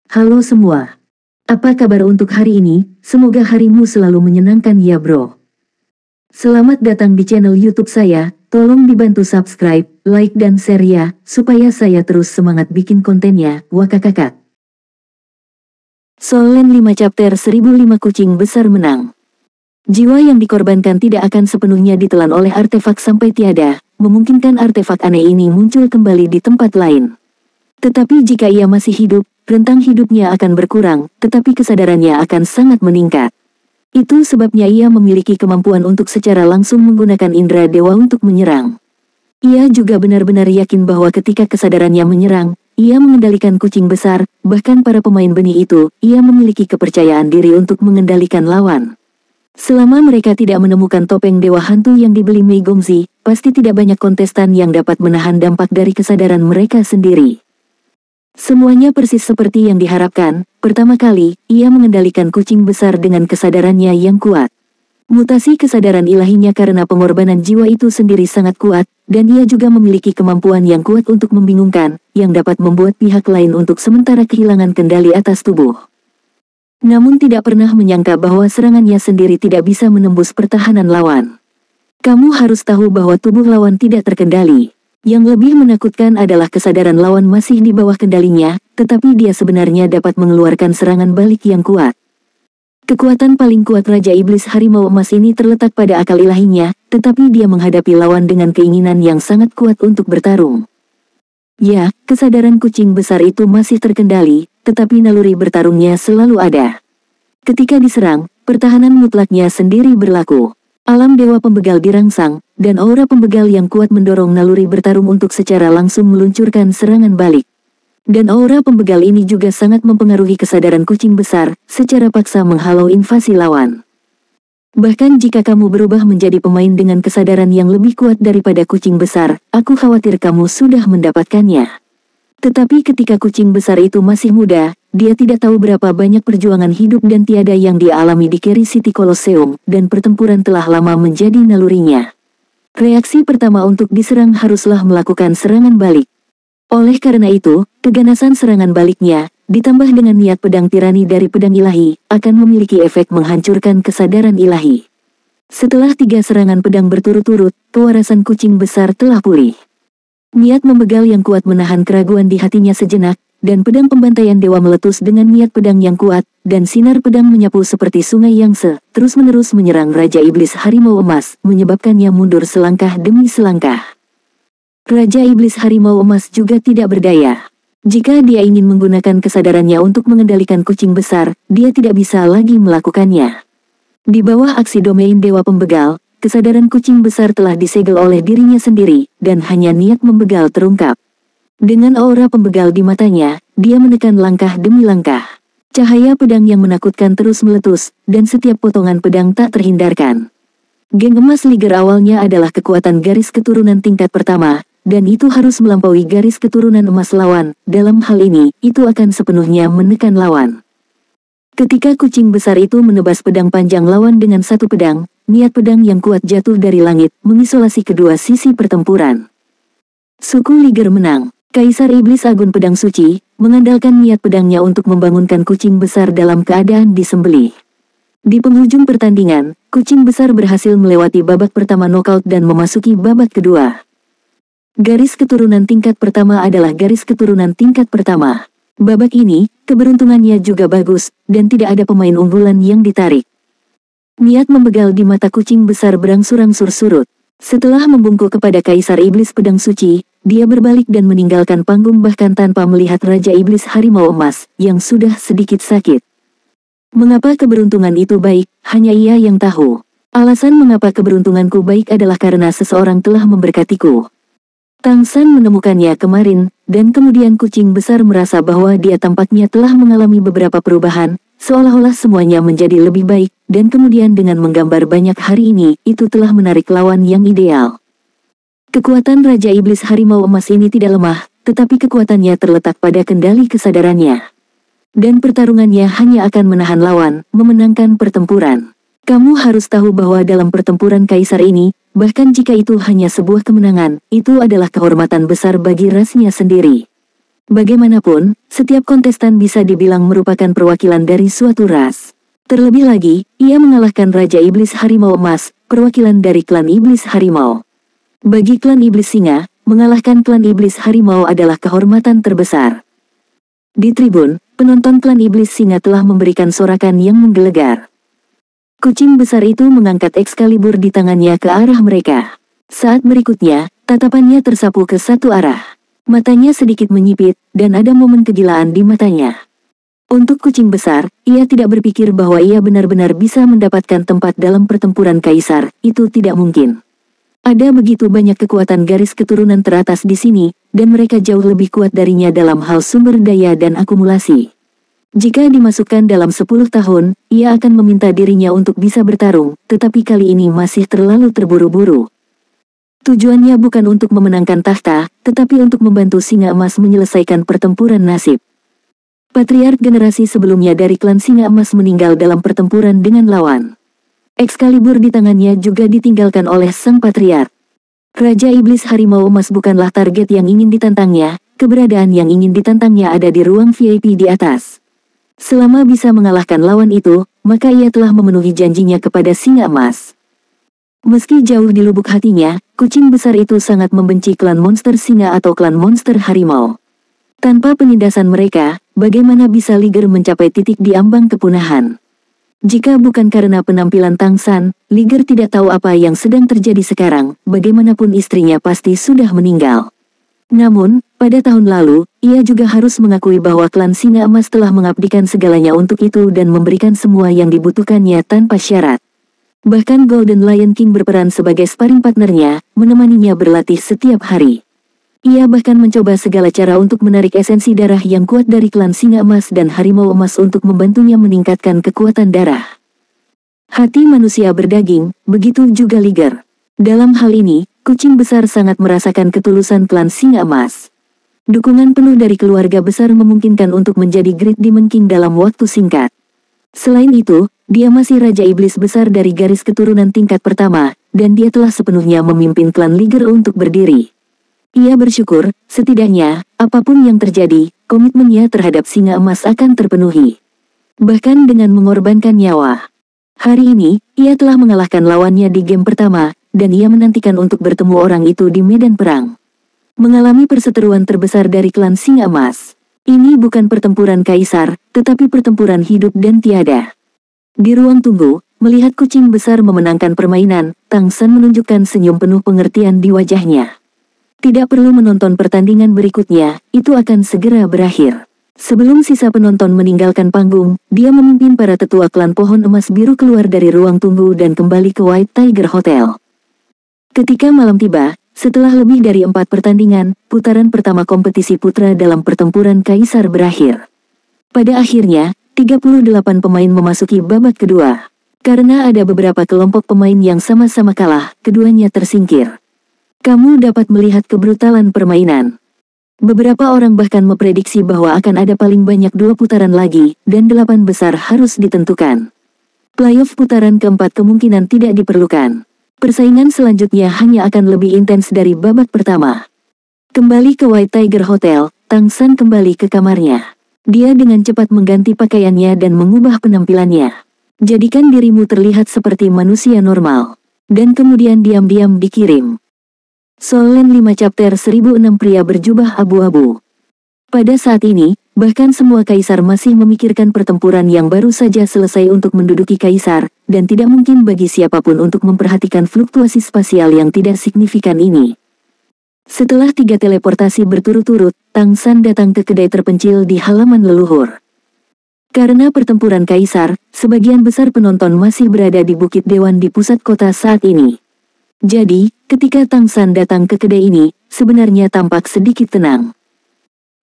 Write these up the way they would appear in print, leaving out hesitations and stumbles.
Halo semua. Apa kabar untuk hari ini? Semoga harimu selalu menyenangkan ya bro. Selamat datang di channel YouTube saya. Tolong dibantu subscribe, like dan share ya, supaya saya terus semangat bikin kontennya. Wakakakak. Solen 5 chapter 1005 kucing besar menang. Jiwa yang dikorbankan tidak akan sepenuhnya ditelan oleh artefak sampai tiada, memungkinkan artefak aneh ini muncul kembali di tempat lain. Tetapi jika ia masih hidup, rentang hidupnya akan berkurang, tetapi kesadarannya akan sangat meningkat. Itu sebabnya ia memiliki kemampuan untuk secara langsung menggunakan indera dewa untuk menyerang. Ia juga benar-benar yakin bahwa ketika kesadarannya menyerang, ia mengendalikan kucing besar, bahkan para pemain benih itu, ia memiliki kepercayaan diri untuk mengendalikan lawan. Selama mereka tidak menemukan topeng dewa hantu yang dibeli Mei Gongzi, pasti tidak banyak kontestan yang dapat menahan dampak dari kesadaran mereka sendiri. Semuanya persis seperti yang diharapkan. Pertama kali, ia mengendalikan kucing besar dengan kesadarannya yang kuat. Mutasi kesadaran ilahinya karena pengorbanan jiwa itu sendiri sangat kuat, dan ia juga memiliki kemampuan yang kuat untuk membingungkan, yang dapat membuat pihak lain untuk sementara kehilangan kendali atas tubuh. Namun tidak pernah menyangka bahwa serangannya sendiri tidak bisa menembus pertahanan lawan. Kamu harus tahu bahwa tubuh lawan tidak terkendali. Yang lebih menakutkan adalah kesadaran lawan masih di bawah kendalinya, tetapi dia sebenarnya dapat mengeluarkan serangan balik yang kuat. Kekuatan paling kuat Raja Iblis Harimau Emas ini terletak pada akal ilahinya, tetapi dia menghadapi lawan dengan keinginan yang sangat kuat untuk bertarung. Ya, kesadaran kucing besar itu masih terkendali, tetapi naluri bertarungnya selalu ada. Ketika diserang, pertahanan mutlaknya sendiri berlaku. Alam dewa pembegal dirangsang, dan aura pembegal yang kuat mendorong naluri bertarung untuk secara langsung meluncurkan serangan balik. Dan aura pembegal ini juga sangat mempengaruhi kesadaran kucing besar, secara paksa menghalau invasi lawan. Bahkan jika kamu berubah menjadi pemain dengan kesadaran yang lebih kuat daripada kucing besar, aku khawatir kamu sudah mendapatkannya. Tetapi ketika kucing besar itu masih muda, dia tidak tahu berapa banyak perjuangan hidup dan tiada yang dia alami di Keri City Colosseum, dan pertempuran telah lama menjadi nalurinya. Reaksi pertama untuk diserang haruslah melakukan serangan balik. Oleh karena itu, keganasan serangan baliknya, ditambah dengan niat pedang tirani dari pedang ilahi, akan memiliki efek menghancurkan kesadaran ilahi. Setelah 3 serangan pedang berturut-turut, kewarasan kucing besar telah pulih. Niat membegal yang kuat menahan keraguan di hatinya sejenak, dan pedang pembantaian dewa meletus dengan niat pedang yang kuat, dan sinar pedang menyapu seperti sungai yang terus-menerus menyerang Raja Iblis Harimau Emas, menyebabkannya mundur selangkah demi selangkah. Raja Iblis Harimau Emas juga tidak berdaya. Jika dia ingin menggunakan kesadarannya untuk mengendalikan kucing besar, dia tidak bisa lagi melakukannya. Di bawah aksi domain dewa pembegal, kesadaran kucing besar telah disegel oleh dirinya sendiri, dan hanya niat membegal terungkap. Dengan aura pembegal di matanya, dia menekan langkah demi langkah. Cahaya pedang yang menakutkan terus meletus, dan setiap potongan pedang tak terhindarkan. Geng emas Liger awalnya adalah kekuatan garis keturunan tingkat pertama, dan itu harus melampaui garis keturunan emas lawan. Dalam hal ini, itu akan sepenuhnya menekan lawan. Ketika kucing besar itu menebas pedang panjang lawan dengan satu pedang, niat pedang yang kuat jatuh dari langit, mengisolasi kedua sisi pertempuran. Suku Liger menang. Kaisar Iblis Agun Pedang Suci, mengandalkan niat pedangnya untuk membangunkan kucing besar dalam keadaan disembelih. Di penghujung pertandingan, kucing besar berhasil melewati babak pertama knockout dan memasuki babak kedua. Garis keturunan tingkat pertama adalah garis keturunan tingkat pertama. Babak ini, keberuntungannya juga bagus, dan tidak ada pemain unggulan yang ditarik. Niat membegal di mata kucing besar berangsur-angsur surut. Setelah membungkuk kepada Kaisar Iblis Pedang Suci, dia berbalik dan meninggalkan panggung bahkan tanpa melihat Raja Iblis Harimau Emas, yang sudah sedikit sakit. Mengapa keberuntungan itu baik, hanya ia yang tahu. Alasan mengapa keberuntunganku baik adalah karena seseorang telah memberkatiku. Tang San menemukannya kemarin, dan kemudian kucing besar merasa bahwa dia tampaknya telah mengalami beberapa perubahan, seolah-olah semuanya menjadi lebih baik, dan kemudian dengan menggambar banyak hari ini, itu telah menarik lawan yang ideal. Kekuatan Raja Iblis Harimau Emas ini tidak lemah, tetapi kekuatannya terletak pada kendali kesadarannya. Dan pertarungannya hanya akan menahan lawan, memenangkan pertempuran. Kamu harus tahu bahwa dalam pertempuran kaisar ini, bahkan jika itu hanya sebuah kemenangan, itu adalah kehormatan besar bagi rasnya sendiri. Bagaimanapun, setiap kontestan bisa dibilang merupakan perwakilan dari suatu ras. Terlebih lagi, ia mengalahkan Raja Iblis Harimau Emas, perwakilan dari klan Iblis Harimau. Bagi klan Iblis Singa, mengalahkan klan Iblis Harimau adalah kehormatan terbesar. Di tribun, penonton klan Iblis Singa telah memberikan sorakan yang menggelegar. Kucing besar itu mengangkat Excalibur di tangannya ke arah mereka. Saat berikutnya, tatapannya tersapu ke satu arah. Matanya sedikit menyipit, dan ada momen kegilaan di matanya. Untuk kucing besar, ia tidak berpikir bahwa ia benar-benar bisa mendapatkan tempat dalam pertempuran kaisar, itu tidak mungkin. Ada begitu banyak kekuatan garis keturunan teratas di sini, dan mereka jauh lebih kuat darinya dalam hal sumber daya dan akumulasi. Jika dimasukkan dalam 10 tahun, ia akan meminta dirinya untuk bisa bertarung, tetapi kali ini masih terlalu terburu-buru. Tujuannya bukan untuk memenangkan takhta, tetapi untuk membantu Singa Emas menyelesaikan pertempuran nasib. Patriark generasi sebelumnya dari klan Singa Emas meninggal dalam pertempuran dengan lawan. Excalibur di tangannya juga ditinggalkan oleh sang patriark. Raja Iblis Harimau Emas bukanlah target yang ingin ditantangnya, keberadaan yang ingin ditantangnya ada di ruang VIP di atas. Selama bisa mengalahkan lawan itu, maka ia telah memenuhi janjinya kepada Singa Emas. Meski jauh di lubuk hatinya, kucing besar itu sangat membenci klan monster singa atau klan monster harimau. Tanpa penindasan mereka, bagaimana bisa Liger mencapai titik di ambang kepunahan? Jika bukan karena penampilan Tang San, Liger tidak tahu apa yang sedang terjadi sekarang, bagaimanapun istrinya pasti sudah meninggal. Namun, pada tahun lalu, ia juga harus mengakui bahwa klan Singa Emas telah mengabdikan segalanya untuk itu dan memberikan semua yang dibutuhkannya tanpa syarat. Bahkan Golden Lion King berperan sebagai sparring partnernya, menemaninya berlatih setiap hari. Ia bahkan mencoba segala cara untuk menarik esensi darah yang kuat dari klan Singa Emas dan Harimau Emas untuk membantunya meningkatkan kekuatan darah. Hati manusia berdaging, begitu juga Liger. Dalam hal ini, kucing besar sangat merasakan ketulusan klan Singa Emas. Dukungan penuh dari keluarga besar memungkinkan untuk menjadi Great Demon King dalam waktu singkat. Selain itu, dia masih Raja Iblis besar dari garis keturunan tingkat pertama, dan dia telah sepenuhnya memimpin klan Liger untuk berdiri. Ia bersyukur, setidaknya, apapun yang terjadi, komitmennya terhadap Singa Emas akan terpenuhi. Bahkan dengan mengorbankan nyawa. Hari ini, ia telah mengalahkan lawannya di game pertama, dan ia menantikan untuk bertemu orang itu di medan perang. Mengalami perseteruan terbesar dari klan Singa Emas. Ini bukan pertempuran kaisar, tetapi pertempuran hidup dan tiada. Di ruang tunggu, melihat kucing besar memenangkan permainan, Tang San menunjukkan senyum penuh pengertian di wajahnya. Tidak perlu menonton pertandingan berikutnya, itu akan segera berakhir. Sebelum sisa penonton meninggalkan panggung, dia memimpin para tetua klan Pohon Emas Biru keluar dari ruang tunggu dan kembali ke White Tiger Hotel. Ketika malam tiba, setelah lebih dari 4 pertandingan, putaran pertama kompetisi putra dalam pertempuran kaisar berakhir. Pada akhirnya, 38 pemain memasuki babak kedua. Karena ada beberapa kelompok pemain yang sama-sama kalah, keduanya tersingkir. Kamu dapat melihat kebrutalan permainan. Beberapa orang bahkan memprediksi bahwa akan ada paling banyak 2 putaran lagi, dan 8 besar harus ditentukan. Playoff putaran keempat kemungkinan tidak diperlukan. Persaingan selanjutnya hanya akan lebih intens dari babak pertama. Kembali ke White Tiger Hotel, Tang San kembali ke kamarnya. Dia dengan cepat mengganti pakaiannya dan mengubah penampilannya. Jadikan dirimu terlihat seperti manusia normal. Dan kemudian diam-diam dikirim. Solen 5 chapter 1006 pria berjubah abu-abu. Pada saat ini, bahkan semua kaisar masih memikirkan pertempuran yang baru saja selesai untuk menduduki kaisar, dan tidak mungkin bagi siapapun untuk memperhatikan fluktuasi spasial yang tidak signifikan ini. Setelah 3 teleportasi berturut-turut, Tang San datang ke kedai terpencil di halaman leluhur. Karena pertempuran kaisar, sebagian besar penonton masih berada di Bukit Dewan di pusat kota saat ini. Jadi, ketika Tang San datang ke kedai ini, sebenarnya tampak sedikit tenang.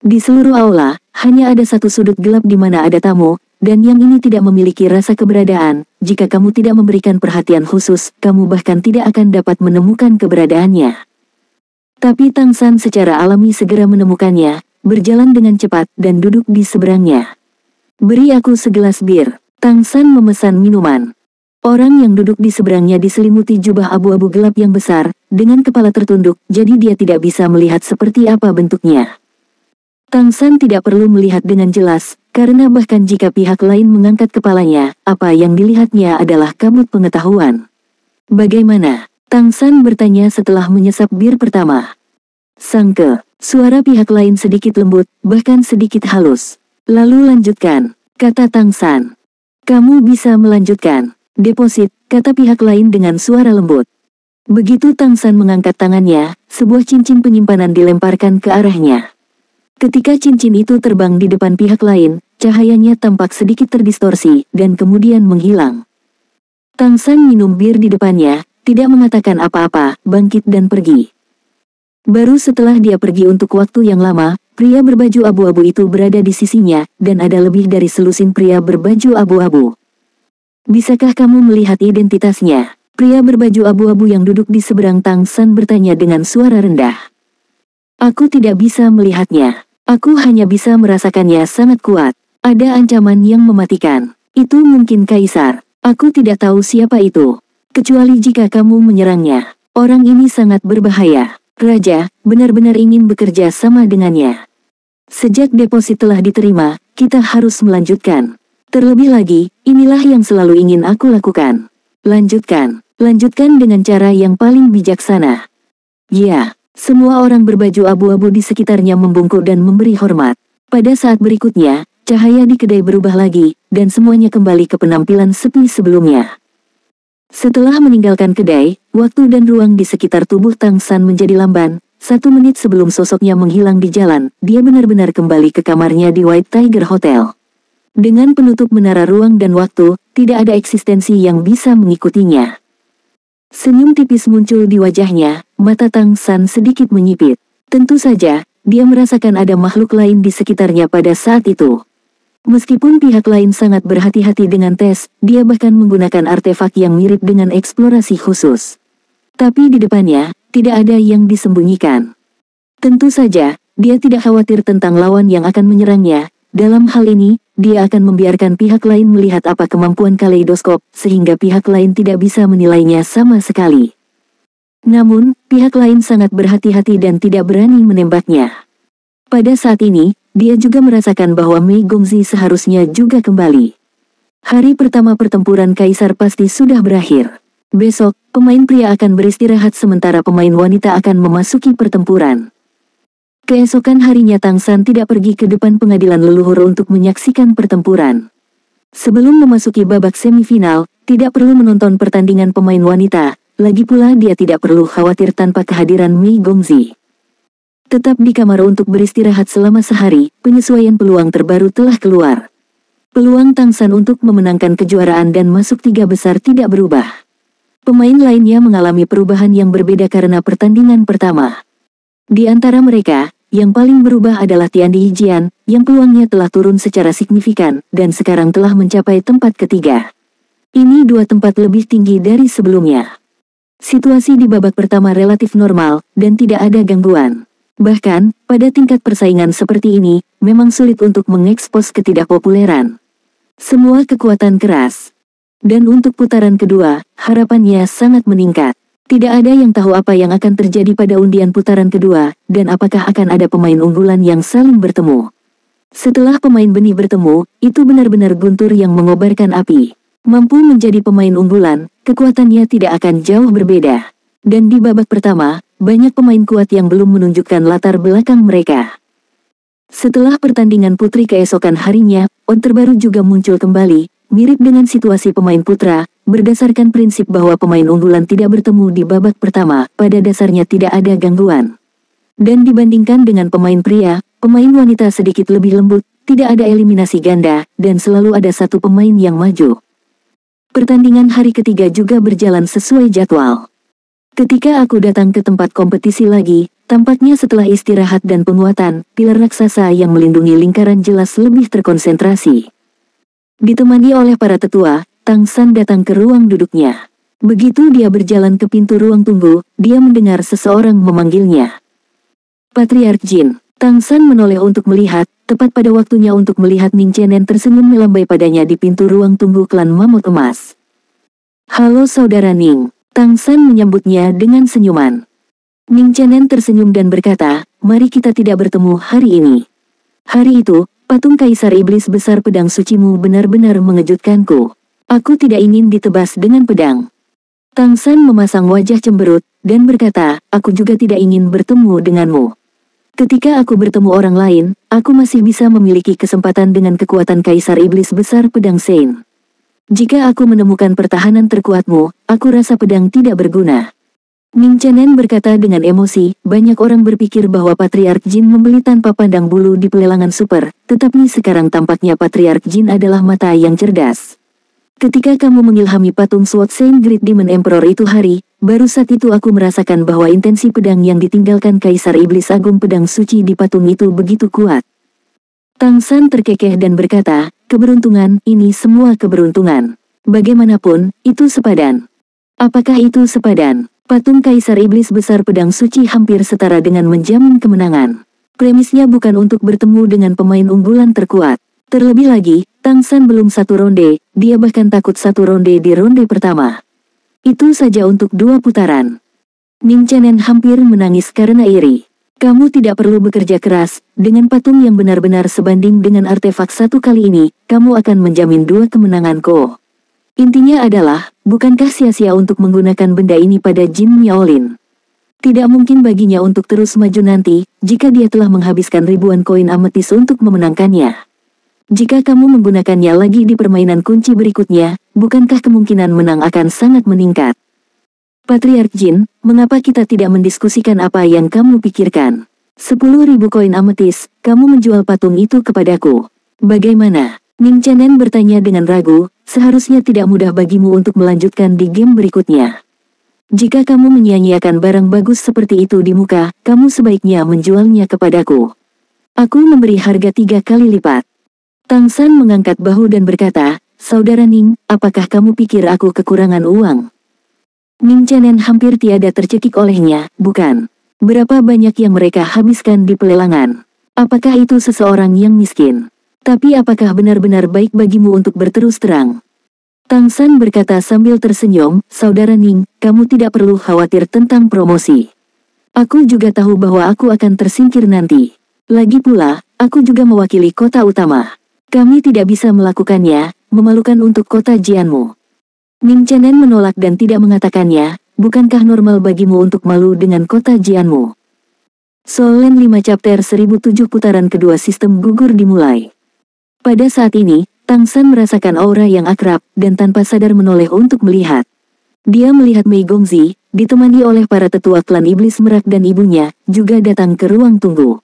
Di seluruh aula, hanya ada satu sudut gelap di mana ada tamu, dan yang ini tidak memiliki rasa keberadaan. Jika kamu tidak memberikan perhatian khusus, kamu bahkan tidak akan dapat menemukan keberadaannya. Tapi Tang San secara alami segera menemukannya, berjalan dengan cepat dan duduk di seberangnya. Beri aku segelas bir. Tang San memesan minuman. Orang yang duduk di seberangnya diselimuti jubah abu-abu gelap yang besar, dengan kepala tertunduk, jadi dia tidak bisa melihat seperti apa bentuknya. Tang San tidak perlu melihat dengan jelas, karena bahkan jika pihak lain mengangkat kepalanya, apa yang dilihatnya adalah kabut pengetahuan. Bagaimana? Tang San bertanya setelah menyesap bir pertama. Sangke, suara pihak lain sedikit lembut, bahkan sedikit halus. Lalu lanjutkan, kata Tang San. Kamu bisa melanjutkan. Deposit, kata pihak lain dengan suara lembut. Begitu Tang San mengangkat tangannya, sebuah cincin penyimpanan dilemparkan ke arahnya. Ketika cincin itu terbang di depan pihak lain, cahayanya tampak sedikit terdistorsi, dan kemudian menghilang. Tang San minum bir di depannya, tidak mengatakan apa-apa, bangkit dan pergi. Baru setelah dia pergi untuk waktu yang lama, pria berbaju abu-abu itu berada di sisinya, dan ada lebih dari selusin pria berbaju abu-abu. Bisakah kamu melihat identitasnya? Pria berbaju abu-abu yang duduk di seberang Tang San bertanya dengan suara rendah. Aku tidak bisa melihatnya. Aku hanya bisa merasakannya sangat kuat. Ada ancaman yang mematikan. Itu mungkin kaisar. Aku tidak tahu siapa itu. Kecuali jika kamu menyerangnya. Orang ini sangat berbahaya. Raja, benar-benar ingin bekerja sama dengannya. Sejak deposit telah diterima, kita harus melanjutkan. Terlebih lagi, inilah yang selalu ingin aku lakukan. Lanjutkan dengan cara yang paling bijaksana. Ya. Semua orang berbaju abu-abu di sekitarnya membungkuk dan memberi hormat. Pada saat berikutnya, cahaya di kedai berubah lagi, dan semuanya kembali ke penampilan sepi sebelumnya. Setelah meninggalkan kedai, waktu dan ruang di sekitar tubuh Tang San menjadi lamban. 1 menit sebelum sosoknya menghilang di jalan, dia benar-benar kembali ke kamarnya di White Tiger Hotel. Dengan penutup menara ruang dan waktu, tidak ada eksistensi yang bisa mengikutinya. Senyum tipis muncul di wajahnya, mata Tang San sedikit menyipit. Tentu saja, dia merasakan ada makhluk lain di sekitarnya pada saat itu. Meskipun pihak lain sangat berhati-hati dengan tes, dia bahkan menggunakan artefak yang mirip dengan eksplorasi khusus. Tapi di depannya, tidak ada yang disembunyikan. Tentu saja, dia tidak khawatir tentang lawan yang akan menyerangnya. Dalam hal ini, dia akan membiarkan pihak lain melihat apa kemampuan kaleidoskop, sehingga pihak lain tidak bisa menilainya sama sekali. Namun, pihak lain sangat berhati-hati dan tidak berani menembaknya. Pada saat ini, dia juga merasakan bahwa Mei Gongzi seharusnya juga kembali. Hari pertama pertempuran kaisar pasti sudah berakhir. Besok, pemain pria akan beristirahat sementara pemain wanita akan memasuki pertempuran. Keesokan harinya Tang San tidak pergi ke depan pengadilan leluhur untuk menyaksikan pertempuran. Sebelum memasuki babak semifinal, tidak perlu menonton pertandingan pemain wanita, lagi pula dia tidak perlu khawatir tanpa kehadiran Mei Gongzi. Tetap di kamar untuk beristirahat selama sehari, penyesuaian peluang terbaru telah keluar. Peluang Tang San untuk memenangkan kejuaraan dan masuk 3 besar tidak berubah. Pemain lainnya mengalami perubahan yang berbeda karena pertandingan pertama. Di antara mereka, yang paling berubah adalah Tiandi Hijian, yang peluangnya telah turun secara signifikan, dan sekarang telah mencapai tempat ketiga. Ini 2 tempat lebih tinggi dari sebelumnya. Situasi di babak pertama relatif normal, dan tidak ada gangguan. Bahkan, pada tingkat persaingan seperti ini, memang sulit untuk mengekspos ketidakpopuleran. Semua kekuatan keras. Dan untuk putaran kedua, harapannya sangat meningkat. Tidak ada yang tahu apa yang akan terjadi pada undian putaran kedua, dan apakah akan ada pemain unggulan yang saling bertemu. Setelah pemain benih bertemu, itu benar-benar guntur yang mengobarkan api. Mampu menjadi pemain unggulan, kekuatannya tidak akan jauh berbeda. Dan di babak pertama, banyak pemain kuat yang belum menunjukkan latar belakang mereka. Setelah pertandingan putri keesokan harinya, on terbaru juga muncul kembali, mirip dengan situasi pemain putra. Berdasarkan prinsip bahwa pemain unggulan tidak bertemu di babak pertama, pada dasarnya tidak ada gangguan. Dan dibandingkan dengan pemain pria, pemain wanita sedikit lebih lembut, tidak ada eliminasi ganda, dan selalu ada 1 pemain yang maju. Pertandingan hari ketiga juga berjalan sesuai jadwal. Ketika aku datang ke tempat kompetisi lagi, tampaknya setelah istirahat dan penguatan, pilar raksasa yang melindungi lingkaran jelas lebih terkonsentrasi. Ditemani oleh para tetua, Tang San datang ke ruang duduknya. Begitu dia berjalan ke pintu ruang tunggu, dia mendengar seseorang memanggilnya. Patriark Jin. Tang San menoleh untuk melihat, tepat pada waktunya untuk melihat Ning Chenen tersenyum melambai padanya di pintu ruang tunggu klan Mamut Emas. Halo saudara Ning. Tang San menyambutnya dengan senyuman. Ning Chenen tersenyum dan berkata, mari kita tidak bertemu hari ini. Hari itu, patung Kaisar Iblis Besar pedang sucimu benar-benar mengejutkanku. Aku tidak ingin ditebas dengan pedang. Tang San memasang wajah cemberut, dan berkata, aku juga tidak ingin bertemu denganmu. Ketika aku bertemu orang lain, aku masih bisa memiliki kesempatan dengan kekuatan Kaisar Iblis Besar pedang Sein. Jika aku menemukan pertahanan terkuatmu, aku rasa pedang tidak berguna. Ning Chenen berkata dengan emosi, banyak orang berpikir bahwa Patriark Jin membeli tanpa pandang bulu di pelelangan super, tetapi sekarang tampaknya Patriark Jin adalah mata yang cerdas. Ketika kamu mengilhami patung Sword Saint Great Demon Emperor itu baru saat itu aku merasakan bahwa intensi pedang yang ditinggalkan Kaisar Iblis Agung pedang suci di patung itu begitu kuat. Tang San terkekeh dan berkata, keberuntungan, ini semua keberuntungan. Bagaimanapun, itu sepadan. Apakah itu sepadan? Patung Kaisar Iblis Besar pedang suci hampir setara dengan menjamin kemenangan. Premisnya bukan untuk bertemu dengan pemain unggulan terkuat. Terlebih lagi, Tang San belum satu ronde, dia bahkan takut satu ronde di ronde pertama. Itu saja untuk 2 putaran. Ning Chenen hampir menangis karena iri. Kamu tidak perlu bekerja keras, dengan patung yang benar-benar sebanding dengan artefak satu kali ini, kamu akan menjamin 2 kemenanganku. Intinya adalah, bukankah sia-sia untuk menggunakan benda ini pada Jin Miaolin? Tidak mungkin baginya untuk terus maju nanti, jika dia telah menghabiskan ribuan koin ametis untuk memenangkannya. Jika kamu menggunakannya lagi di permainan kunci berikutnya, bukankah kemungkinan menang akan sangat meningkat? Patriark Jin, mengapa kita tidak mendiskusikan apa yang kamu pikirkan? 10.000 koin ametis, kamu menjual patung itu kepadaku. Bagaimana? Ning Chenen bertanya dengan ragu, seharusnya tidak mudah bagimu untuk melanjutkan di game berikutnya. Jika kamu menyia-nyiakan barang bagus seperti itu di muka, kamu sebaiknya menjualnya kepadaku. Aku memberi harga 3 kali lipat. Tang San mengangkat bahu dan berkata, Saudara Ning, apakah kamu pikir aku kekurangan uang? Ning Chenen hampir tiada tercekik olehnya, bukan. Berapa banyak yang mereka habiskan di pelelangan? Apakah itu seseorang yang miskin? Tapi apakah benar-benar baik bagimu untuk berterus terang? Tang San berkata sambil tersenyum, Saudara Ning, kamu tidak perlu khawatir tentang promosi. Aku juga tahu bahwa aku akan tersingkir nanti. Lagi pula, aku juga mewakili kota utama. Kami tidak bisa melakukannya, memalukan untuk kota Jianmu. Ning Chenen menolak dan tidak mengatakannya, bukankah normal bagimu untuk malu dengan kota Jianmu? Soul Land 5 Chapter 1007 putaran kedua sistem gugur dimulai. Pada saat ini, Tang San merasakan aura yang akrab, dan tanpa sadar menoleh untuk melihat. Dia melihat Mei Gongzi, ditemani oleh para tetua klan Iblis Merak dan ibunya, juga datang ke ruang tunggu.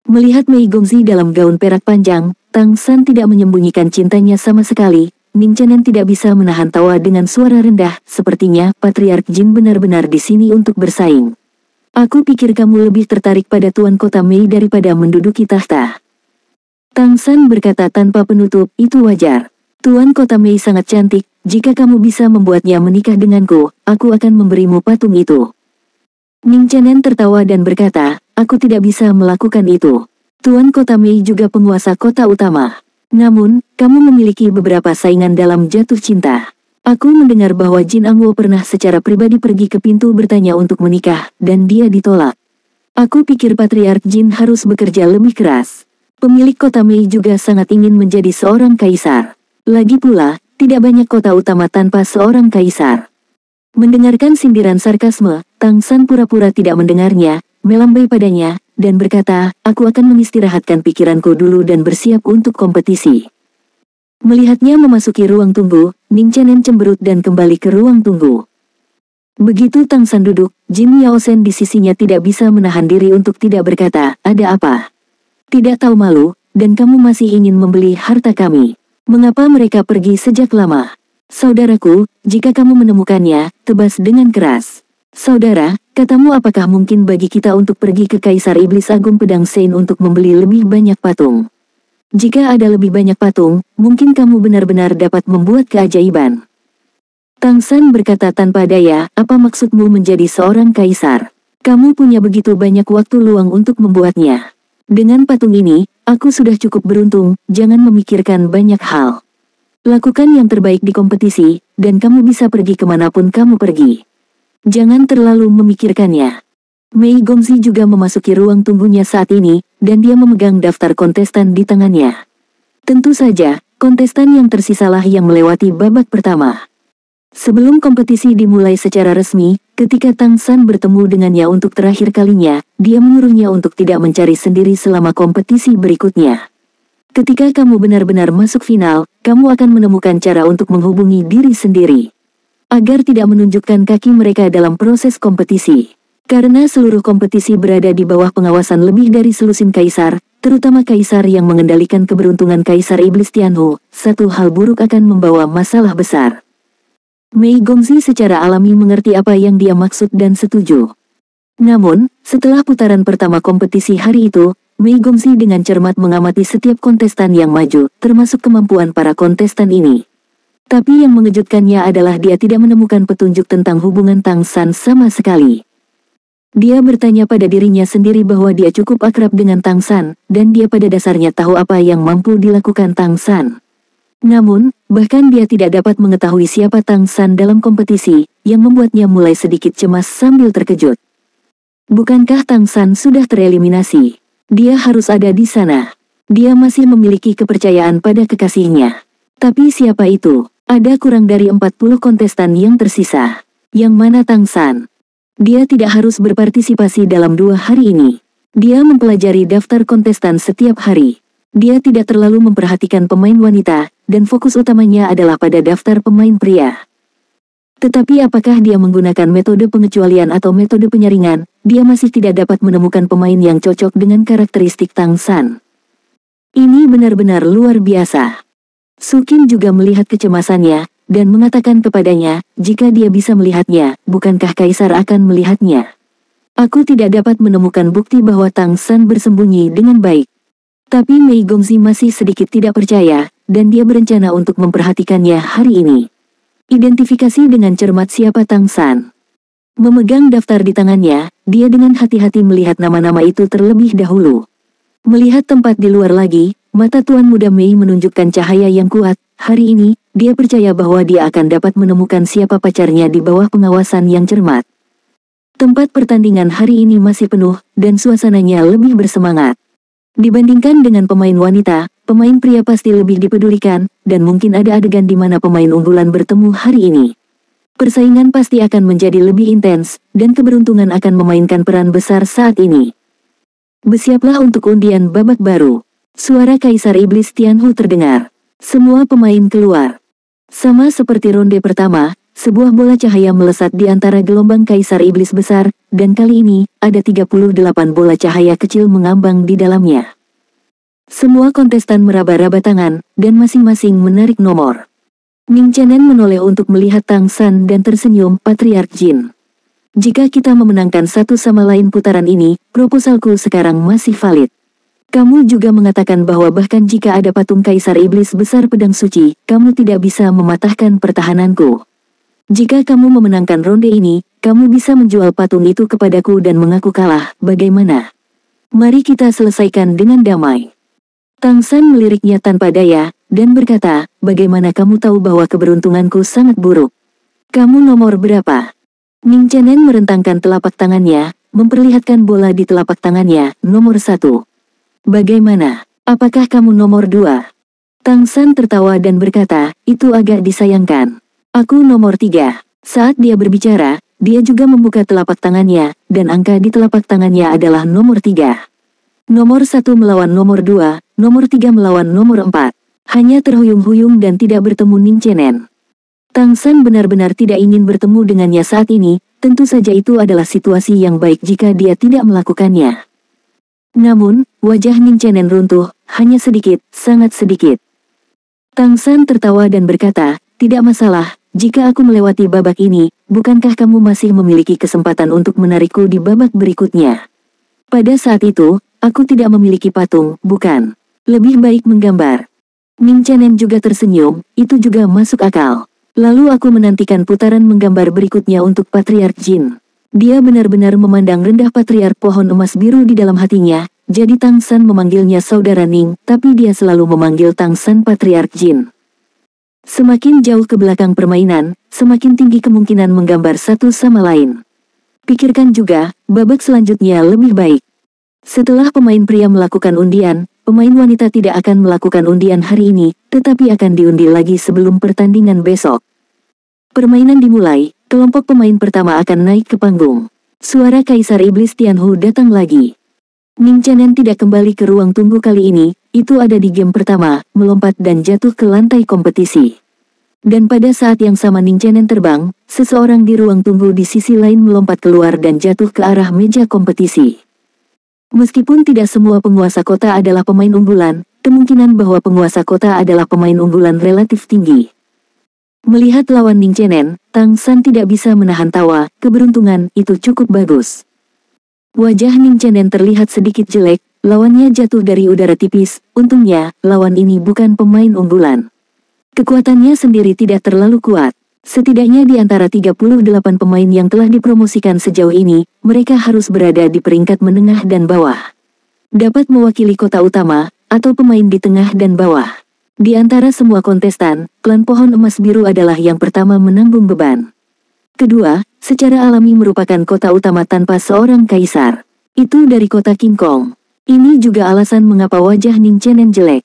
Melihat Mei Gongzi dalam gaun perak panjang, Tang San tidak menyembunyikan cintanya sama sekali. Ning Chenen tidak bisa menahan tawa dengan suara rendah, sepertinya Patriark Jin benar-benar di sini untuk bersaing. Aku pikir kamu lebih tertarik pada Tuan Kota Mei daripada menduduki tahta. Tang San berkata tanpa penutup, itu wajar. Tuan Kota Mei sangat cantik, jika kamu bisa membuatnya menikah denganku, aku akan memberimu patung itu. Ning Chenen tertawa dan berkata, aku tidak bisa melakukan itu. Tuan Kota Mei juga penguasa kota utama. Namun, kamu memiliki beberapa saingan dalam jatuh cinta. Aku mendengar bahwa Jin Angwo pernah secara pribadi pergi ke pintu bertanya untuk menikah, dan dia ditolak. Aku pikir Patriark Jin harus bekerja lebih keras. Pemilik kota Mei juga sangat ingin menjadi seorang kaisar. Lagi pula, tidak banyak kota utama tanpa seorang kaisar. Mendengarkan sindiran sarkasme, Tang San pura-pura tidak mendengarnya, melambai padanya, dan berkata, aku akan mengistirahatkan pikiranku dulu dan bersiap untuk kompetisi. Melihatnya memasuki ruang tunggu, Ning Chenen cemberut dan kembali ke ruang tunggu. Begitu Tang San duduk, Jin Yaosen di sisinya tidak bisa menahan diri untuk tidak berkata, ada apa? Tidak tahu malu, dan kamu masih ingin membeli harta kami. Mengapa mereka pergi sejak lama? Saudaraku, jika kamu menemukannya, tebas dengan keras. Saudara, katamu apakah mungkin bagi kita untuk pergi ke Kaisar Iblis Agung Pedang Sein untuk membeli lebih banyak patung? Jika ada lebih banyak patung, mungkin kamu benar-benar dapat membuat keajaiban. Tang San berkata tanpa daya, apa maksudmu menjadi seorang kaisar? Kamu punya begitu banyak waktu luang untuk membuatnya. Dengan patung ini, aku sudah cukup beruntung, jangan memikirkan banyak hal. Lakukan yang terbaik di kompetisi, dan kamu bisa pergi kemanapun kamu pergi. Jangan terlalu memikirkannya. Mei Gongzi juga memasuki ruang tunggunya saat ini, dan dia memegang daftar kontestan di tangannya. Tentu saja, kontestan yang tersisalah yang melewati babak pertama. Sebelum kompetisi dimulai secara resmi, ketika Tang San bertemu dengannya untuk terakhir kalinya, dia menyuruhnya untuk tidak mencari sendiri selama kompetisi berikutnya. Ketika kamu benar-benar masuk final, kamu akan menemukan cara untuk menghubungi diri sendiri. Agar tidak menunjukkan kaki mereka dalam proses kompetisi. Karena seluruh kompetisi berada di bawah pengawasan lebih dari selusin kaisar, terutama kaisar yang mengendalikan keberuntungan Kaisar Iblis Tianhu, satu hal buruk akan membawa masalah besar. Mei Gongzi secara alami mengerti apa yang dia maksud dan setuju. Namun, setelah putaran pertama kompetisi hari itu, Mei Gongzi dengan cermat mengamati setiap kontestan yang maju, termasuk kemampuan para kontestan ini. Tapi yang mengejutkannya adalah dia tidak menemukan petunjuk tentang hubungan Tang San sama sekali. Dia bertanya pada dirinya sendiri bahwa dia cukup akrab dengan Tang San, dan dia pada dasarnya tahu apa yang mampu dilakukan Tang San. Namun, bahkan dia tidak dapat mengetahui siapa Tang San dalam kompetisi, yang membuatnya mulai sedikit cemas sambil terkejut. Bukankah Tang San sudah tereliminasi? Dia harus ada di sana. Dia masih memiliki kepercayaan pada kekasihnya. Tapi siapa itu? Ada kurang dari 40 kontestan yang tersisa. Yang mana Tang San? Dia tidak harus berpartisipasi dalam 2 hari ini. Dia mempelajari daftar kontestan setiap hari. Dia tidak terlalu memperhatikan pemain wanita, dan fokus utamanya adalah pada daftar pemain pria. Tetapi apakah dia menggunakan metode pengecualian atau metode penyaringan, dia masih tidak dapat menemukan pemain yang cocok dengan karakteristik Tang San. Ini benar-benar luar biasa. Su Qin juga melihat kecemasannya, dan mengatakan kepadanya, jika dia bisa melihatnya, bukankah Kaisar akan melihatnya? Aku tidak dapat menemukan bukti bahwa Tang San bersembunyi dengan baik. Tapi Mei Gongzi masih sedikit tidak percaya, dan dia berencana untuk memperhatikannya hari ini. Identifikasi dengan cermat siapa Tang San. Memegang daftar di tangannya, dia dengan hati-hati melihat nama-nama itu terlebih dahulu. Melihat tempat di luar lagi, mata Tuan Muda Mei menunjukkan cahaya yang kuat. Hari ini, dia percaya bahwa dia akan dapat menemukan siapa pacarnya di bawah pengawasan yang cermat. Tempat pertandingan hari ini masih penuh, dan suasananya lebih bersemangat. Dibandingkan dengan pemain wanita, pemain pria pasti lebih dipedulikan, dan mungkin ada adegan di mana pemain unggulan bertemu hari ini. Persaingan pasti akan menjadi lebih intens, dan keberuntungan akan memainkan peran besar saat ini. Bersiaplah untuk undian babak baru. Suara Kaisar Iblis Tianhu terdengar. Semua pemain keluar. Sama seperti ronde pertama, sebuah bola cahaya melesat di antara gelombang Kaisar Iblis besar, dan kali ini, ada 38 bola cahaya kecil mengambang di dalamnya. Semua kontestan meraba-raba tangan, dan masing-masing menarik nomor. Ning Chenen menoleh untuk melihat Tang San dan tersenyum, Patriark Jin. Jika kita memenangkan satu sama lain putaran ini, proposalku sekarang masih valid. Kamu juga mengatakan bahwa bahkan jika ada patung Kaisar Iblis besar pedang suci, kamu tidak bisa mematahkan pertahananku. Jika kamu memenangkan ronde ini, kamu bisa menjual patung itu kepadaku dan mengaku kalah, bagaimana? Mari kita selesaikan dengan damai. Tang San meliriknya tanpa daya, dan berkata, bagaimana kamu tahu bahwa keberuntunganku sangat buruk? Kamu nomor berapa? Ning Chenen merentangkan telapak tangannya, memperlihatkan bola di telapak tangannya, nomor 1. Bagaimana? Apakah kamu nomor 2? Tang San tertawa dan berkata, itu agak disayangkan. Aku nomor 3. Saat dia berbicara, dia juga membuka telapak tangannya, dan angka di telapak tangannya adalah nomor 3. Nomor 1 melawan nomor 2, nomor 3 melawan nomor 4. Hanya terhuyung-huyung dan tidak bertemu Ning Chenen. Tang San benar-benar tidak ingin bertemu dengannya saat ini, tentu saja itu adalah situasi yang baik jika dia tidak melakukannya. Namun, wajah Ning Chenen runtuh, hanya sedikit, sangat sedikit. Tang San tertawa dan berkata, tidak masalah, jika aku melewati babak ini, bukankah kamu masih memiliki kesempatan untuk menarikku di babak berikutnya? Pada saat itu, aku tidak memiliki patung, bukan? Lebih baik menggambar. Ning Chenen juga tersenyum, itu juga masuk akal. Lalu aku menantikan putaran menggambar berikutnya untuk Patriark Jin. Dia benar-benar memandang rendah Patriark Pohon Emas Biru di dalam hatinya, jadi Tang San memanggilnya Saudara Ning, tapi dia selalu memanggil Tang San Patriark Jin. Semakin jauh ke belakang permainan, semakin tinggi kemungkinan menggambar satu sama lain. Pikirkan juga, babak selanjutnya lebih baik. Setelah pemain pria melakukan undian, pemain wanita tidak akan melakukan undian hari ini, tetapi akan diundi lagi sebelum pertandingan besok. Permainan dimulai, kelompok pemain pertama akan naik ke panggung. Suara Kaisar Iblis Tianhu datang lagi. Ning Chenen tidak kembali ke ruang tunggu kali ini, itu ada di game pertama, melompat dan jatuh ke lantai kompetisi. Dan pada saat yang sama Ning Chenen terbang, seseorang di ruang tunggu di sisi lain melompat keluar dan jatuh ke arah meja kompetisi. Meskipun tidak semua penguasa kota adalah pemain unggulan, kemungkinan bahwa penguasa kota adalah pemain unggulan relatif tinggi. Melihat lawan Ning Chenen, Tang San tidak bisa menahan tawa, keberuntungan itu cukup bagus. Wajah Ning Chenen terlihat sedikit jelek, lawannya jatuh dari udara tipis, untungnya, lawan ini bukan pemain unggulan. Kekuatannya sendiri tidak terlalu kuat. Setidaknya di antara 38 pemain yang telah dipromosikan sejauh ini, mereka harus berada di peringkat menengah dan bawah. Dapat mewakili kota utama, atau pemain di tengah dan bawah. Di antara semua kontestan, klan pohon emas biru adalah yang pertama menanggung beban. Kedua, secara alami merupakan kota utama tanpa seorang kaisar. Itu dari kota King Kong. Ini juga alasan mengapa wajah Ning Chenen jelek.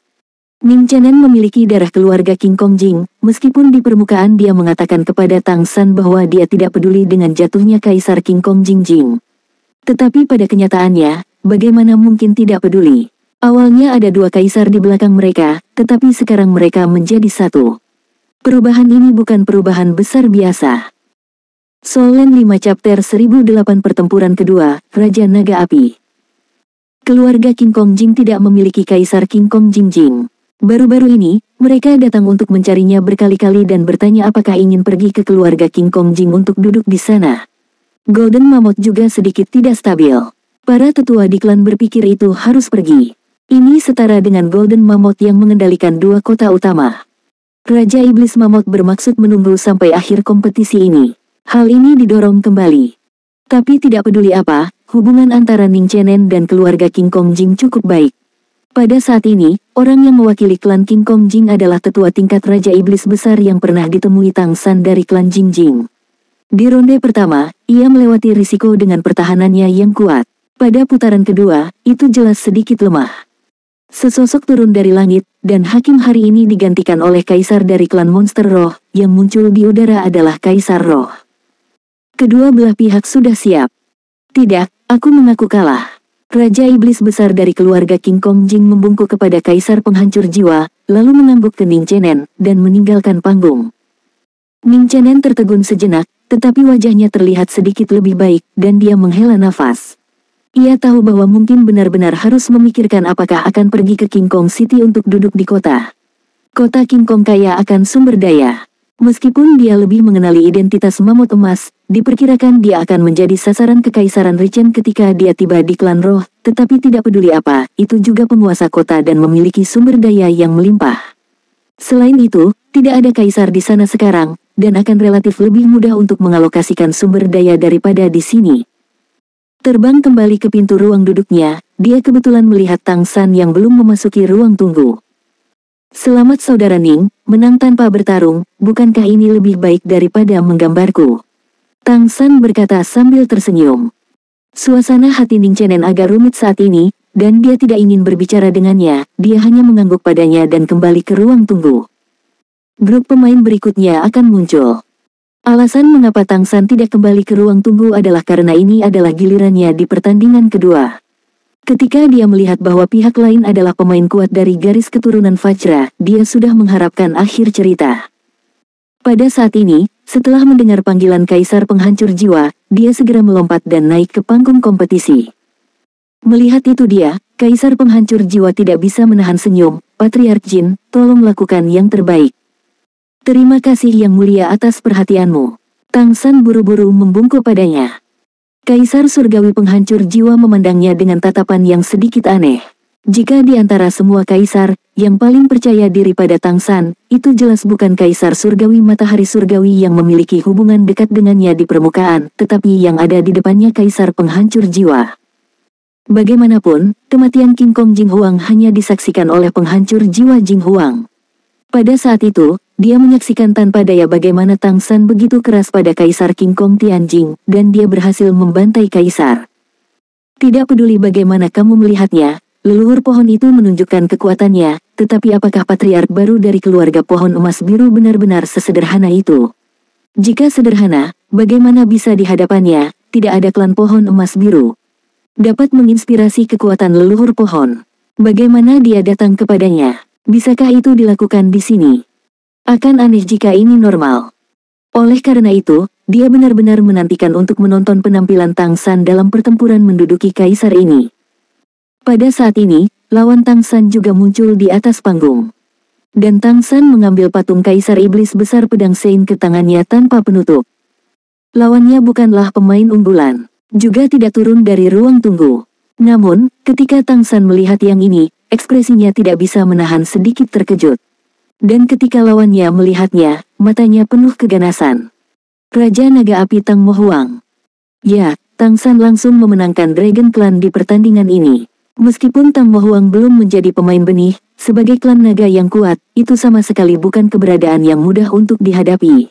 Ning Chenen memiliki darah keluarga King Kong Jing, meskipun di permukaan dia mengatakan kepada Tang San bahwa dia tidak peduli dengan jatuhnya kaisar King Kong Jing Jing. Tetapi pada kenyataannya, bagaimana mungkin tidak peduli? Awalnya ada dua kaisar di belakang mereka, tetapi sekarang mereka menjadi satu. Perubahan ini bukan perubahan besar biasa. Solen 5 Chapter 1008 Pertempuran kedua, Raja Naga Api. Keluarga King Kong Jing tidak memiliki kaisar King Kong Jing Jing. Baru-baru ini, mereka datang untuk mencarinya berkali-kali dan bertanya apakah ingin pergi ke keluarga King Kong Jing untuk duduk di sana. Golden Mammoth juga sedikit tidak stabil. Para tetua di klan berpikir itu harus pergi. Ini setara dengan Golden Mammoth yang mengendalikan dua kota utama. Raja Iblis Mammoth bermaksud menunggu sampai akhir kompetisi ini. Hal ini didorong kembali. Tapi tidak peduli apa, hubungan antara Ning Chenen dan keluarga King Kong Jing cukup baik. Pada saat ini, orang yang mewakili klan King Kong Jing adalah tetua tingkat Raja Iblis Besar yang pernah ditemui Tang San dari klan Jing Jing. Di ronde pertama, ia melewati risiko dengan pertahanannya yang kuat. Pada putaran kedua, itu jelas sedikit lemah. Sesosok turun dari langit, dan hakim hari ini digantikan oleh kaisar dari klan Monster Roh, yang muncul di udara adalah Kaisar Roh. Kedua belah pihak sudah siap. Tidak, aku mengaku kalah. Raja Iblis Besar dari keluarga King Kong Jing membungkuk kepada Kaisar Penghancur Jiwa, lalu mengangguk ke Ning Chenen, dan meninggalkan panggung. Ning Chenen tertegun sejenak, tetapi wajahnya terlihat sedikit lebih baik, dan dia menghela nafas. Ia tahu bahwa mungkin benar-benar harus memikirkan apakah akan pergi ke King Kong City untuk duduk di kota. Kota King Kong kaya akan sumber daya. Meskipun dia lebih mengenali identitas Mammoth Emas, diperkirakan dia akan menjadi sasaran kekaisaran Richen ketika dia tiba di klan Roh, tetapi tidak peduli apa, itu juga penguasa kota dan memiliki sumber daya yang melimpah. Selain itu, tidak ada kaisar di sana sekarang, dan akan relatif lebih mudah untuk mengalokasikan sumber daya daripada di sini. Terbang kembali ke pintu ruang duduknya, dia kebetulan melihat Tang San yang belum memasuki ruang tunggu. Selamat saudara Ning, menang tanpa bertarung, bukankah ini lebih baik daripada menggambarku? Tang San berkata sambil tersenyum. Suasana hati Ning Chenen agak rumit saat ini, dan dia tidak ingin berbicara dengannya, dia hanya mengangguk padanya dan kembali ke ruang tunggu. Grup pemain berikutnya akan muncul. Alasan mengapa Tang San tidak kembali ke ruang tunggu adalah karena ini adalah gilirannya di pertandingan kedua. Ketika dia melihat bahwa pihak lain adalah pemain kuat dari garis keturunan Vajra, dia sudah mengharapkan akhir cerita. Pada saat ini, setelah mendengar panggilan Kaisar Penghancur Jiwa, dia segera melompat dan naik ke panggung kompetisi. Melihat itu dia, Kaisar Penghancur Jiwa tidak bisa menahan senyum. Patriark Jin, tolong lakukan yang terbaik. Terima kasih yang mulia atas perhatianmu. Tang San buru-buru membungkuk padanya. Kaisar Surgawi Penghancur Jiwa memandangnya dengan tatapan yang sedikit aneh. Jika di antara semua kaisar, yang paling percaya diri pada Tang San, itu jelas bukan Kaisar Surgawi Matahari Surgawi yang memiliki hubungan dekat dengannya di permukaan, tetapi yang ada di depannya Kaisar Penghancur Jiwa. Bagaimanapun, kematian King Kong Jing Huang hanya disaksikan oleh penghancur jiwa Jing Huang. Pada saat itu, dia menyaksikan tanpa daya bagaimana Tang San begitu keras pada Kaisar King Kong Tianjing, dan dia berhasil membantai Kaisar. Tidak peduli bagaimana kamu melihatnya, leluhur pohon itu menunjukkan kekuatannya, tetapi apakah patriark baru dari keluarga pohon emas biru benar-benar sesederhana itu? Jika sederhana, bagaimana bisa di hadapannya, tidak ada klan pohon emas biru dapat menginspirasi kekuatan leluhur pohon. Bagaimana dia datang kepadanya? Bisakah itu dilakukan di sini? Akan aneh jika ini normal. Oleh karena itu, dia benar-benar menantikan untuk menonton penampilan Tang San dalam pertempuran menduduki kaisar ini. Pada saat ini, lawan Tang San juga muncul di atas panggung. Dan Tang San mengambil patung kaisar iblis besar pedang Sein ke tangannya tanpa penutup. Lawannya bukanlah pemain unggulan, juga tidak turun dari ruang tunggu. Namun, ketika Tang San melihat yang ini, ekspresinya tidak bisa menahan sedikit terkejut. Dan ketika lawannya melihatnya, matanya penuh keganasan. Raja Naga Api Tang Mo Huang. Ya, Tang San langsung memenangkan Dragon Clan di pertandingan ini. Meskipun Tang Mo Huang belum menjadi pemain benih, sebagai klan naga yang kuat, itu sama sekali bukan keberadaan yang mudah untuk dihadapi.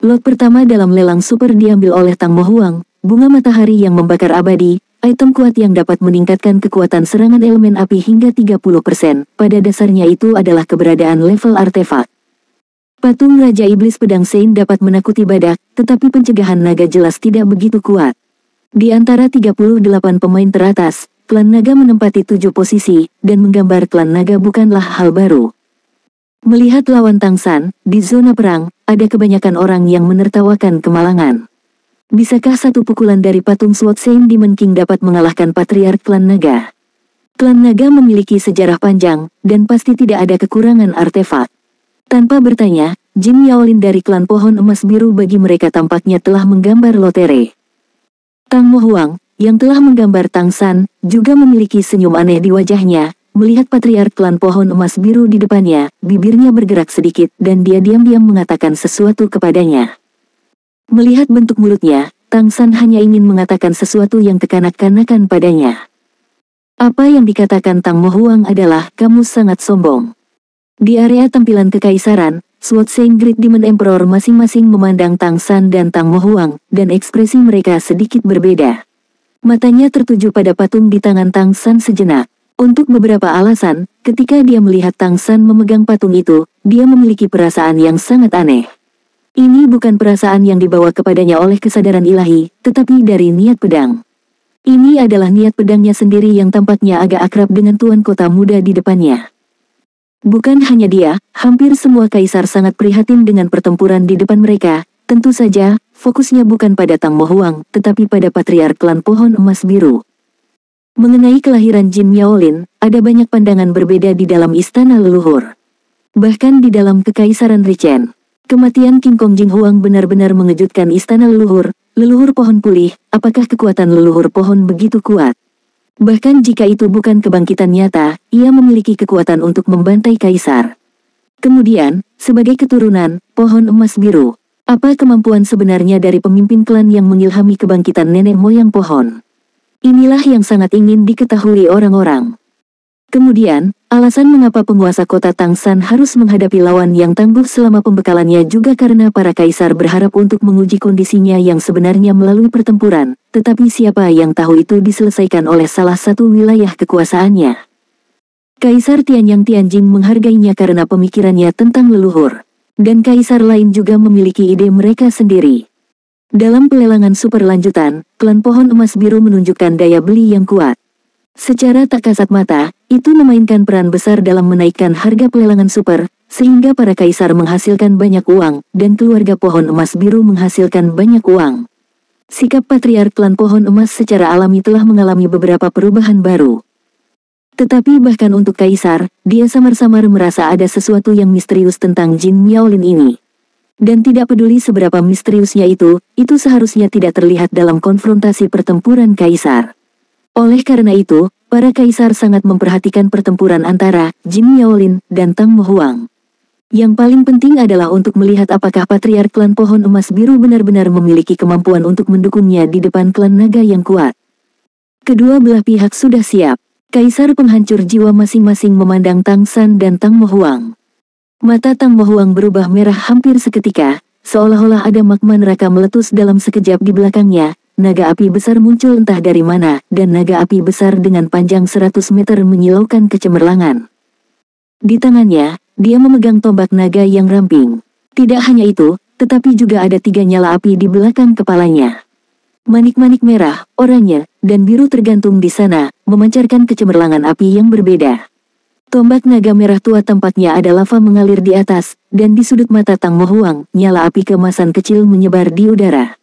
Lot pertama dalam lelang super diambil oleh Tang Mo Huang, bunga matahari yang membakar abadi, item kuat yang dapat meningkatkan kekuatan serangan elemen api hingga 30%, pada dasarnya itu adalah keberadaan level artefak. Patung Raja Iblis Pedang Sein dapat menakuti badak, tetapi pencegahan naga jelas tidak begitu kuat. Di antara 38 pemain teratas, klan naga menempati 7 posisi, dan menggambar klan naga bukanlah hal baru. Melihat lawan Tang San, di zona perang, ada kebanyakan orang yang menertawakan kemalangan. Bisakah satu pukulan dari patung Sword Sein Demon King dapat mengalahkan patriark klan naga? Klan naga memiliki sejarah panjang, dan pasti tidak ada kekurangan artefak. Tanpa bertanya, Jin Yaolin dari klan pohon emas biru bagi mereka tampaknya telah menggambar lotere. Tang Mo Huang, yang telah menggambar Tang San, juga memiliki senyum aneh di wajahnya. Melihat patriark klan pohon emas biru di depannya, bibirnya bergerak sedikit dan dia diam-diam mengatakan sesuatu kepadanya. Melihat bentuk mulutnya, Tang San hanya ingin mengatakan sesuatu yang kekanak-kanakan padanya. Apa yang dikatakan Tang Mo Huang adalah, kamu sangat sombong. Di area tampilan kekaisaran, Sword Sein Great Demon Emperor masing-masing memandang Tang San dan Tang Mo Huang, dan ekspresi mereka sedikit berbeda. Matanya tertuju pada patung di tangan Tang San sejenak. Untuk beberapa alasan, ketika dia melihat Tang San memegang patung itu, dia memiliki perasaan yang sangat aneh. Ini bukan perasaan yang dibawa kepadanya oleh kesadaran ilahi, tetapi dari niat pedang. Ini adalah niat pedangnya sendiri yang tampaknya agak akrab dengan tuan kota muda di depannya. Bukan hanya dia, hampir semua kaisar sangat prihatin dengan pertempuran di depan mereka. Tentu saja, fokusnya bukan pada Tang Mo Huang, tetapi pada patriark klan pohon emas biru. Mengenai kelahiran Jin Yaolin, ada banyak pandangan berbeda di dalam istana leluhur. Bahkan di dalam kekaisaran Richen. Kematian King Kong Jing Huang benar-benar mengejutkan istana leluhur pohon pulih, apakah kekuatan leluhur pohon begitu kuat? Bahkan jika itu bukan kebangkitan nyata, ia memiliki kekuatan untuk membantai kaisar. Kemudian, sebagai keturunan, pohon emas biru, apa kemampuan sebenarnya dari pemimpin klan yang mengilhami kebangkitan nenek moyang pohon? Inilah yang sangat ingin diketahui orang-orang. Kemudian, alasan mengapa penguasa kota Tang San harus menghadapi lawan yang tangguh selama pembekalannya juga karena para kaisar berharap untuk menguji kondisinya yang sebenarnya melalui pertempuran, tetapi siapa yang tahu itu diselesaikan oleh salah satu wilayah kekuasaannya. Kaisar Tianyang Tianjing menghargainya karena pemikirannya tentang leluhur, dan kaisar lain juga memiliki ide mereka sendiri. Dalam pelelangan super lanjutan, klan pohon emas biru menunjukkan daya beli yang kuat. Secara tak kasat mata, itu memainkan peran besar dalam menaikkan harga pelelangan super, sehingga para kaisar menghasilkan banyak uang, dan keluarga pohon emas biru menghasilkan banyak uang. Sikap patriark klan pohon emas secara alami telah mengalami beberapa perubahan baru. Tetapi bahkan untuk kaisar, dia samar-samar merasa ada sesuatu yang misterius tentang Jin Yaolin ini. Dan tidak peduli seberapa misteriusnya itu seharusnya tidak terlihat dalam konfrontasi pertempuran kaisar. Oleh karena itu, para kaisar sangat memperhatikan pertempuran antara Jin Yaolin dan Tang Mo Huang. Yang paling penting adalah untuk melihat apakah patriark klan pohon emas biru benar-benar memiliki kemampuan untuk mendukungnya di depan klan naga yang kuat. Kedua belah pihak sudah siap. Kaisar penghancur jiwa masing-masing memandang Tang San dan Tang Mo Huang. Mata Tang Mo Huang berubah merah hampir seketika, seolah-olah ada magma neraka meletus dalam sekejap di belakangnya, naga api besar muncul entah dari mana, dan naga api besar dengan panjang 100 meter menyilaukan kecemerlangan. Di tangannya, dia memegang tombak naga yang ramping. Tidak hanya itu, tetapi juga ada 3 nyala api di belakang kepalanya. Manik-manik merah, oranye, dan biru tergantung di sana, memancarkan kecemerlangan api yang berbeda. Tombak naga merah tua tampaknya ada lava mengalir di atas, dan di sudut mata Tang Mo Huang, nyala api keemasan kecil menyebar di udara.